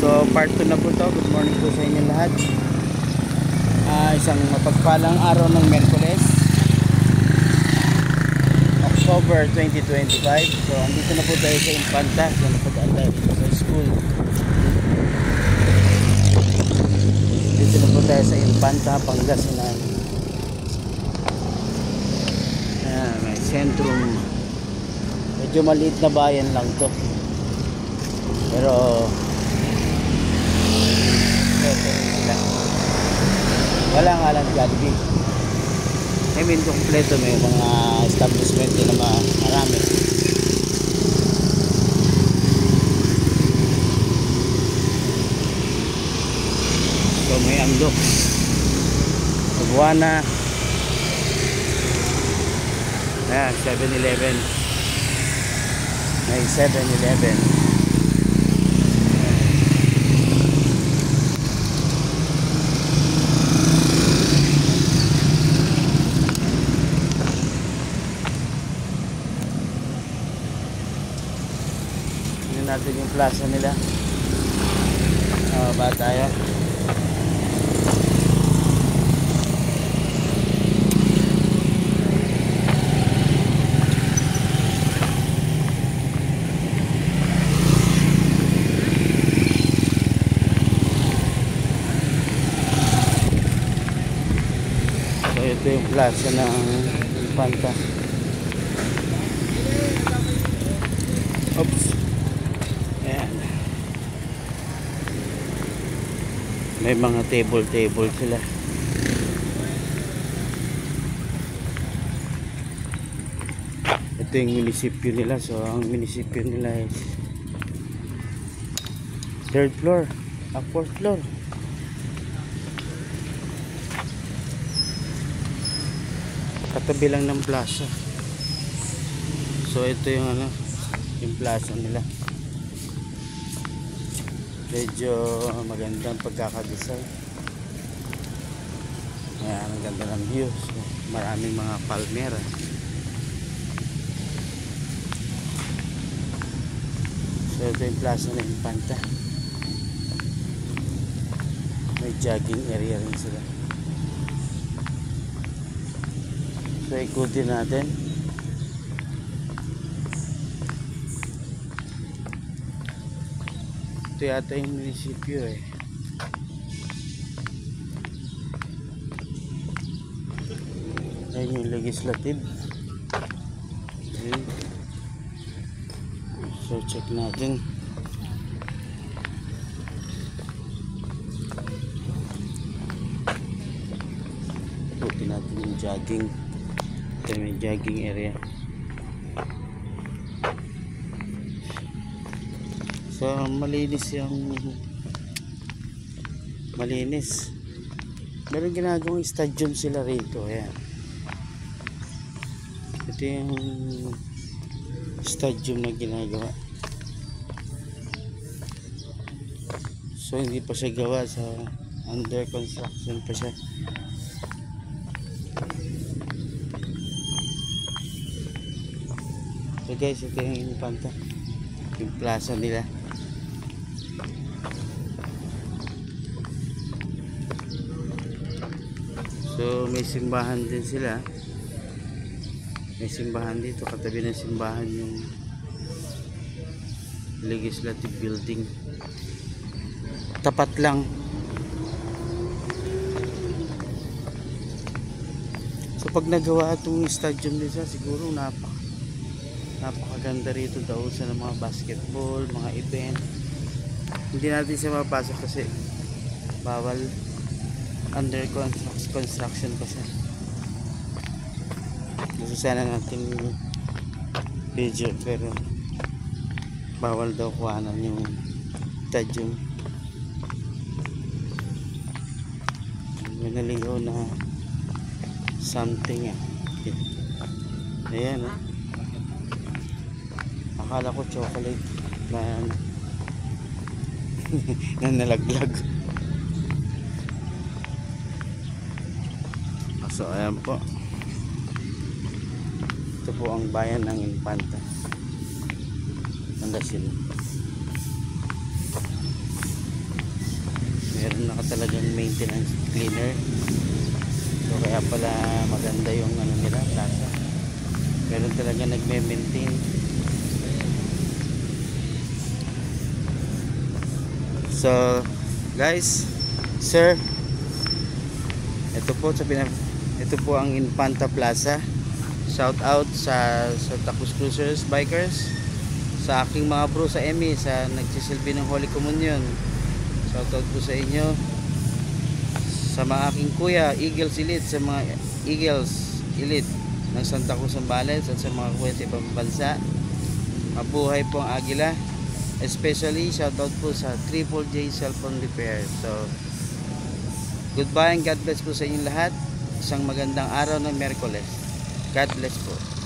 So part 2 na po to. Good morning po sa inyo lahat. Isang mapagpalang araw ng Miyerkules, October 2025. So andito na po tayo sa Infanta. So napag-aantay dito sa school. Dito na po tayo sa Infanta, Pangasinan. Ayan, may sentrum. Medyo maliit na bayan lang to, pero wala nga lang Jollibee. I mean kompleto, may mga establishment din na marami. So may Amdoc, Aguana, 7-Eleven, may 7-Eleven. Natin yung plaza nila. Ba tayo? So ito yung plaza ng Infanta. Oops. May mga table sila. Ito yung munisipyo nila. So ang munisipyo nila is 3rd floor, 4th floor. Katabi lang ng plaza. So ito yung yung plaza nila. Medyo magandang pagkakadesign. Ayan, ang ganda ng view. So, maraming mga palmera. So ito yung plaza ng Infanta. May jogging area rin sila. So ikutin natin. Ito yata yung munisipyo eh. Ayan yung legislative. Ayan. So check natin. Ikutin natin yung jogging. Ito may jogging area. So malinis yung malinis. Meron ginagawang stadium sila rito. Ayan. Ito yung stadium na ginagawa. So hindi pa siya gawa, sa under construction pa siya. So guys, ito yung Infanta, yung plaza nila. So may simbahan din sila. May simbahan dito, katabi ng simbahan yung legislative building. Tapat lang. So pag nagawa itong stadium nila, siguro napakaganda rito daw sa mga basketball, mga event. Hindi natin siya mapasok kasi bawal, under construction pa siya. Gusto sana natin video pero bawal daw kuhanan yung stadium. May naligaw na something eh. Ayan eh. Akala ko chocolate na na nalaglag. So ayan po. Ito po ang bayan ng Infanta. Pangasinan. nakatalagang maintenance cleaner. So kaya pala maganda yung ano nila, plaza. Meron talaga nagme-maintain. So guys, sir, ito po ang Infanta Plaza. Shout out sa Santa Cruz Cruisers Bikers, sa aking mga bro sa EMI sa nagsisilbi ng Holy Communion. Shout out po sa inyo. Sa mga aking kuya Eagles Elite, sa mga Eagles Elite ng Santa Cruz Zambales, at sa mga kuya sa ibang bansa, mabuhay po ang Agila. Especially shout out po sa Triple J Cellphone Repair. So goodbye and God bless po sa inyong lahat. Isang magandang araw ng Miyerkules. God bless po.